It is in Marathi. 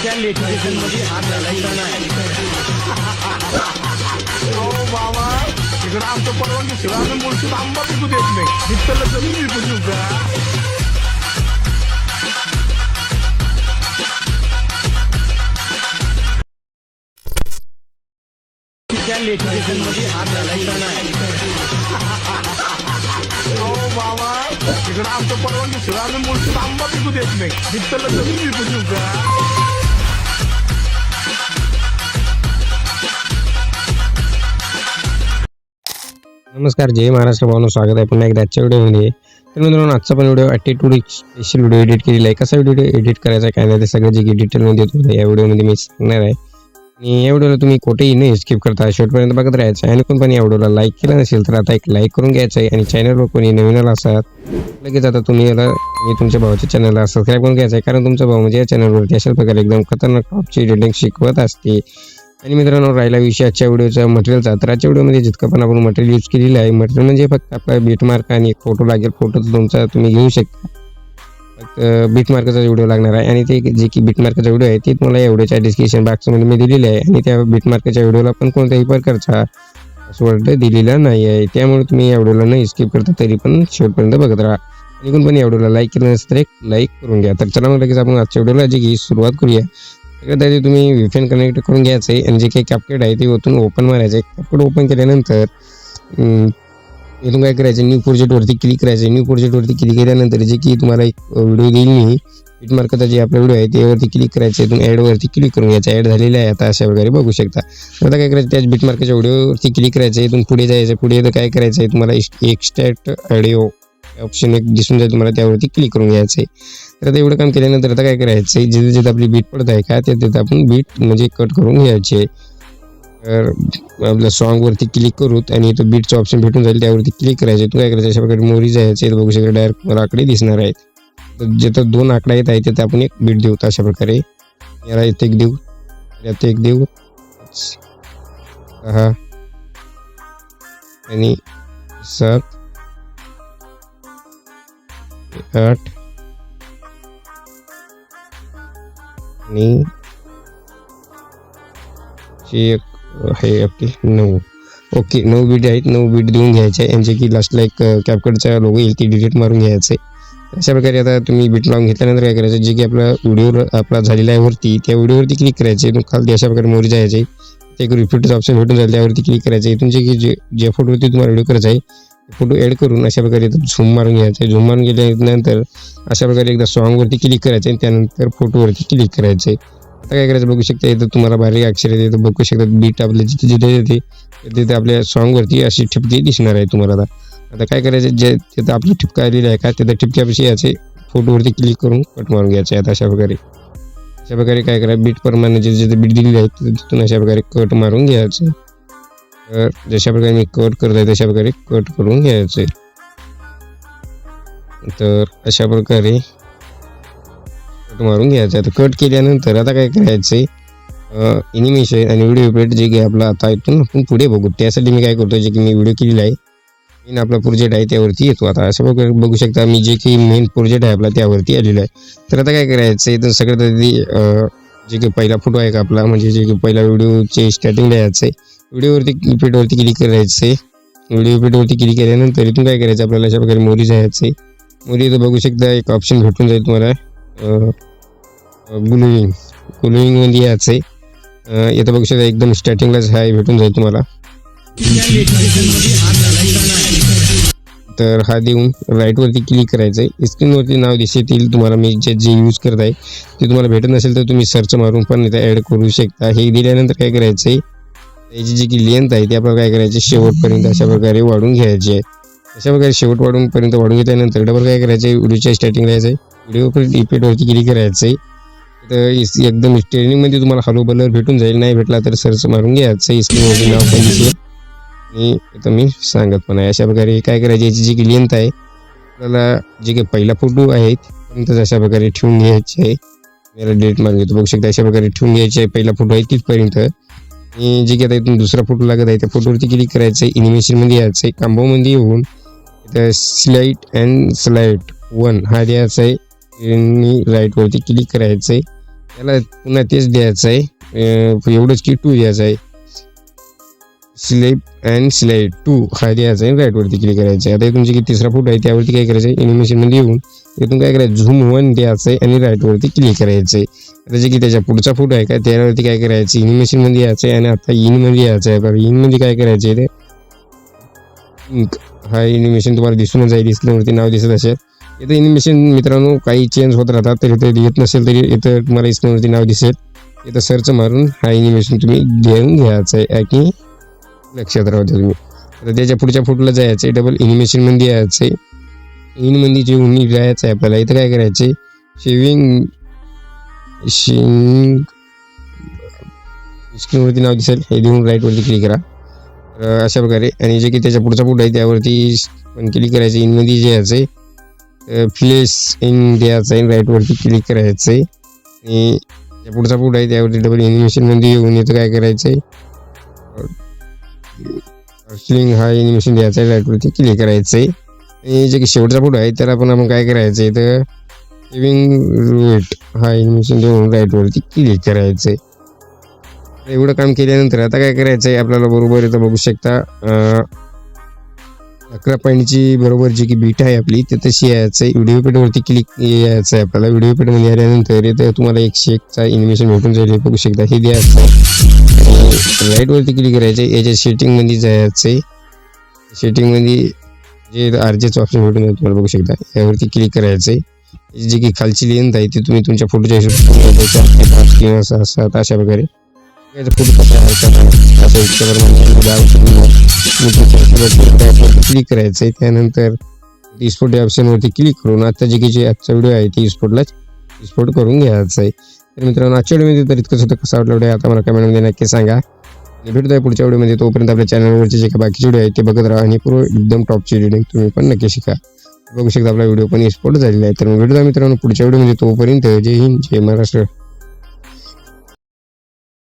त्या लेटिफिकेशन मध्ये हात घालायचा नाही. हो बाबा, तिकडं आमचं परवानगी शिवाय आम्ही मुळशीत आंबा पिकू देत नाही. निघताना जमीन विकू देऊ का? त्या लेटिफिकेशन मध्ये हात घालायचा नाही. हो बाबा, तिकडं आमचं परवानगी शिवाय आम्ही मुळशीत आंबा पिकू देत नाही. निघताना जमीन विकू देऊ का? नमस्कार, जय महाराष्ट्र भावनो, स्वागत आहे पुन्हा एकदा आजच्या व्हिडिओमध्ये. तर मित्रांनो, आजचा पण video attitude special video edit केलेला आहे. कसा व्हिडिओ एडिट करायचा काय नाही ते सगळं जे डिटेलमध्ये येतो या व्हिडिओमध्ये मी सांगणार आहे. आणि या व्हिडिओला तुम्ही कुठेही नाही स्किप करता, शेवटपर्यंत बघत राहायचं. आणि कोण पण या व्हिडिओला लाईक केला नसेल तर आता एक लाईक करून घ्यायचं आहे. आणि चॅनलवर कोणी नवीन असाल लगेच आता तुम्ही तुमच्या भावाच्या चॅनलला सबस्क्राईब करून घ्यायचं आहे. कारण तुमचा भाऊ म्हणजे या चॅनलवरती अशा प्रकारे एकदम खतरनाक टॉपची एडिटिंग शिकवत असते. आणि मित्रांनो, राहिला विषय आजच्या व्हिडिओचा मटेरियलचा. तर आजच्या व्हिडिओमध्ये जितकं पण आपण मटेरियल यूज केलेलं आहे, मटेरियल म्हणजे फक्त आपला बीटमार्क आणि एक फोटो लागेल. फोटो तुमचा तुम्ही घेऊ शकता. फक्त बीटमार्कचा व्हिडिओ लागणार आहे. आणि ते जे की बीटमार्कचा व्हिडिओ आहे ते तुम्हाला या व्हिडिओच्या डिस्क्रिप्शन बॉक्समध्ये मी दिलेलं आहे. आणि त्या बीटमार्कच्या व्हिडिओला पण कोणत्याही प्रकारचा पासवर्ड दिलेला नाही आहे. त्यामुळे तुम्ही या व्हिडिओला नाही स्किप करता तरी पण शेवटपर्यंत बघत राहा. आणि कोण पण या व्हिडिओला लाईक केलं नसेल तर एक लाईक करून घ्या. तर चला मग लगेच आपण आजच्या व्हिडिओला जी की सुरुवात करूया. सगळ्यात आधी तुम्ही VPN कनेक्ट करून घ्यायचं आहे. आणि जे काही कॅपकट आहे ते ओतून ओपन मारायचं आहे. कॅपकट ओपन केल्यानंतर इथून काय करायचं, न्यू प्रोजेक्टवरती क्लिक करायचं. न्यू प्रोजेक्टवरती क्लिक केल्यानंतर जे की तुम्हाला एक व्हिडिओ देईल मी बीटमार्कचा जे आपला व्हिडिओ आहे त्यावरती क्लिक करायचं. इथून ॲडवरती क्लिक करून घ्यायचं. ॲड झालेलं आहे आता अशा प्रकारे बघू शकता. आता काय करायचं, त्याच बीटमार्कच्या व्हिडिओवरती क्लिक करायचं. इथून पुढे जायचं. पुढे तर काय करायचं आहे, तुम्हाला एक्स्ट्रॅक्ट ऑडिओ ऑप्शन एक दिसून जाईल तुम्हाला, त्यावरती क्लिक करून घ्यायचं आहे. तर आता एवढं काम केल्यानंतर आता काय करायचं आहे, जिथे जिथे आपली बीट पडत आहे का तिथे आपण बीट म्हणजे कट करून घ्यायची आहे. तर आपल्या सॉन्गवरती क्लिक करूत आणि इथं बीटचं ऑप्शन भेटून जाईल, त्यावरती क्लिक करायचं. तू काय करायचं, अशा प्रकारे मोरी जायचे बघू शकता. डायरेक्ट मला आकडे दिसणार आहेत. तर जिथं 2 आकडा येत आहे तिथे आपण एक बीट देऊ. अशा प्रकारे याला इथे एक देऊ, यात एक देऊ, 6 आणि 7 8 आणि आहे आपली 9. ओके, 9 बीट आहेत. 9 बीट देऊन घ्यायचे आहे. यांचे की लास्टला एक कॅपकटचा लोगो येईल ती डिलीट मारून घ्यायचं आहे. अशा प्रकारे आता तुम्ही बीट लावून घेतल्यानंतर काय करायचं, जे की आपला व्हिडिओ आपला झालेला आहे वरती त्या व्हिडिओवरती क्लिक करायचे. इथून खाली अशा प्रकारे मोरी जायचे. एक रिपीटचं ऑप्शन भेटून जाईल, त्यावरती क्लिक करायचं. इथून जे की ज्या फोटोवरती तुम्हाला व्हिडिओ करायचा आहे फोटो ॲड करून अशा प्रकारे झूम मारून घ्यायचं आहे. झूम मारून गेल्यानंतर अशा प्रकारे एकदा सॉन्गवरती क्लिक करायचं आहे. त्यानंतर फोटोवरती क्लिक करायचं आहे. आता काय करायचं बघू शकता, इथं तुम्हाला बारीक अक्षर येते तर बघू शकता. बीट आपल्या जिथे जिथे येते तिथे आपल्या सॉन्गवरती अशी ठिपके दिसणार आहे तुम्हाला. आता काय करायचं, जे तिथं आपली ठिपका आलेली आहे का तिथं ठिपक्यापाशी याचे फोटोवरती क्लिक करून कट मारून घ्यायचे आहेत. अशा प्रकारे काय करा, बीट प्रमाणे जे जिथे बीट दिलेली आहे तिथून अशा प्रकारे कट मारून घ्यायचं. तर जशा प्रकारे मी कट करत आहे तशा प्रकारे कट करून घ्यायचे. तर अशा प्रकारे कट मारून घ्यायचं. आता कट केल्यानंतर आता काय करायचं, ॲनिमेशन आणि व्हिडिओ इफेक्ट जे की आपला आता इथून आपण पुढे बघू. त्यासाठी मी काय करतो, जे की मी व्हिडिओ केलेला आहे मेन आपला प्रोजेक्ट आहे त्यावरती येतो. आता अशा प्रकारे बघू शकता मी जे की मेन प्रोजेक्ट आहे आपला त्यावरती आलेला आहे. तर आता काय करायचं, इथं सगळ्यात आधी जे की पहिला फोटो आहे का आपला, म्हणजे जे की पहिला व्हिडिओचे स्टार्टिंग द्यायचं आहे. व्हिडिओवरती इफेक्टवरती क्लिक करायचं. व्हिडिओ इफेक्टवरती क्लिक केल्यानंतर इथून काय करायचं, आपल्याला अशा प्रकारे मोरी जायचं. मोरी इथं बघू शकता एक ऑप्शन भेटून जाईल तुम्हाला, ग्लुईंगमध्ये यायचं आहे. इथं बघू शकता एकदम स्टार्टिंगलाच हाय भेटून जाईल तुम्हाला. तर हा देऊन राईटवरती क्लिक करायचं आहे. स्क्रीनवरती नाव दिसेल तुम्हाला, मी जे यूज करत आहे ते तुम्हाला भेटत नसेल तर तुम्ही सर्च मारून पण इथं ॲड करू शकता. हे दिल्यानंतर काय करायचं आहे, त्याची जी की लेंथ आहे ती आपल्याला काय करायची, शेवटपर्यंत अशा प्रकारे वाढून घ्यायची आहे. अशा प्रकारे शेवटपर्यंत वाढून घेतल्यानंतर डबल काय करायचं आहे, व्हिडिओच्या स्टार्टिंगला यायचं आहे. व्हिडिओ इफेक्टवरती क्लिक करायचं आहे. तर एकदम स्टेरिंगमध्ये तुम्हाला हॅलो बलर भेटून जाईल. नाही भेटला तर सर्च मारून घ्यायचं. स्क्रीनवरती नाव पण दिसेल आणि इथं मी सांगत पण आहे. अशा प्रकारे काय करायची, याची जी की लेंथ आहे आपल्याला जे काही पहिला फोटो आहे पर्यंत अशा प्रकारे ठेवून घ्यायचे आहे. याला डिलीट मारून घेतो. बघू शकता अशा प्रकारे ठेवून घ्यायचे आहे. पहिला फोटो आहे तिथपर्यंत. आणि जे की आता इथून दुसरा फोटो लागत आहे त्या फोटोवरती क्लिक करायचं आहे. ॲनिमेशनमध्ये यायचं आहे. कॉम्बोमध्ये येऊन इथं स्लाईट अँड स्लाईट 1 हा द्यायचा आहे. आणि राईटवरती क्लिक करायचं आहे. त्याला पुन्हा तेच द्यायचं आहे, एवढंच की 2 द्यायचं आहे. स्लाइड अँड स्लाइड 2 हा द्यायचा आहे, राईटवरती क्लिक करायचं आहे. आता इथून जे की तिसरा फोटो आहे त्यावरती काय करायचं आहे, ॲनिमेशनमध्ये येऊन इथून काय करायचं, झूम 1 द्यायचं आहे आणि राईटवरती क्लिक करायचं आहे. आता जे की त्याच्या पुढचा फोटो आहे का त्यावरती काय करायचं, ॲनिमेशनमध्ये यायचं आहे आणि आता इनमध्ये यायचं आहे. बरं इनमध्ये काय करायचं आहे, ते हा ॲनिमेशन तुम्हाला दिसून जाईल, स्क्रीनवरती नाव दिसत असेल. इथं ॲनिमेशन मित्रांनो काही चेंज होत राहतात, तर इथं येत नसेल तरी इथं तुम्हाला स्क्रीनवरती नाव दिसेल. इथं सर्च मारून हा ॲनिमेशन तुम्ही घेऊन घ्यायचं आहे की लक्षात राहू द्या तुम्ही. आता त्याच्या पुढच्या फोटोला जायचं आहे, डबल ॲनिमेशनमध्ये यायचं आहे. इनमध्ये जे उन्ही जायचं आहे आपल्याला, इथं काय करायचं आहे, शेविंग स्क्रीनवरती नाव दिसेल, हे देऊन राईटवरती क्लिक करा. अशा प्रकारे. आणि जे की त्याच्या पुढचा फोटो आहे त्यावरती पण क्लिक करायचं, इनमध्ये जे यायचं आहे प्लेस इन द्यायचं आहे, राईटवरती क्लिक करायचं आहे. आणि त्या पुढचा फोटो आहे त्यावरती डबल ॲनिमेशनमध्ये येऊन इथं काय करायचं आहे, स्लिंग हा ॲनिमेशन द्यायचा आहे, राईटवरती क्लिक करायचं आहे. आणि जे की शेवटचा फोटो आहे त्याला पण आपण काय करायचं आहे, तर सेविंग रूट हा ॲनिमेशन देऊन राईटवरती क्लिक करायचं आहे. एवढं काम केल्यानंतर आता काय करायचं आहे आपल्याला, बरोबर इथं बघू शकता 11 पॉईंटची बरोबर जी की बीट आहे आपली ते तशी यायचं आहे. व्हिडिओ पेडवरती क्लिक यायचं आहे आपल्याला. व्हिडिओ पेडमध्ये आल्यानंतर इथं तुम्हाला 101चा ॲनिमेशन भेटून जाईल, हे बघू शकता. हे द्यायचं आहे, राईटवरती क्लिक करायचं आहे. याच्या सेटिंगमध्ये जायचं आहे. सेटिंगमध्ये जे RJचं ऑप्शन भेटून जाईल तुम्हाला, बघू शकता. यावरती क्लिक करायचं आहे. जी की खालची लेंथ आहे ती तुम्ही तुमच्या फोटोच्या हिशोबाने असं अशा प्रकारे फोटो असं क्लिक करायचं आहे. त्यानंतर एक्सपोर्ट या ऑप्शनवरती क्लिक करून आता जे की जे आजचा व्हिडिओ आहे ती एक्सपोर्ट करून घ्यायचं आहे. तर मित्रांनो आजच्या व्हिडिओमध्ये तर इतकंच होतं. कसा वाटला व्हिडिओ आता मला कमेंटमध्ये नक्की सांगा. आणि भेटूया पुढच्या व्हिडिओमध्ये. तोपर्यंत आपल्या चॅनलवरचे जे काही बाकीचे व्हिडिओ आहेत ते बघत राहा आणि पूर्ण एकदम टॉपची रिडिंग तुम्ही पण नक्की शिका. बघू शकता आपला व्हिडिओ पण एक्सपोर्ट झालेला आहे. तर भेटूया मित्रांनो पुढच्या व्हिडिओमध्ये. तोपर्यंत जय हिंद, जय महाराष्ट्र.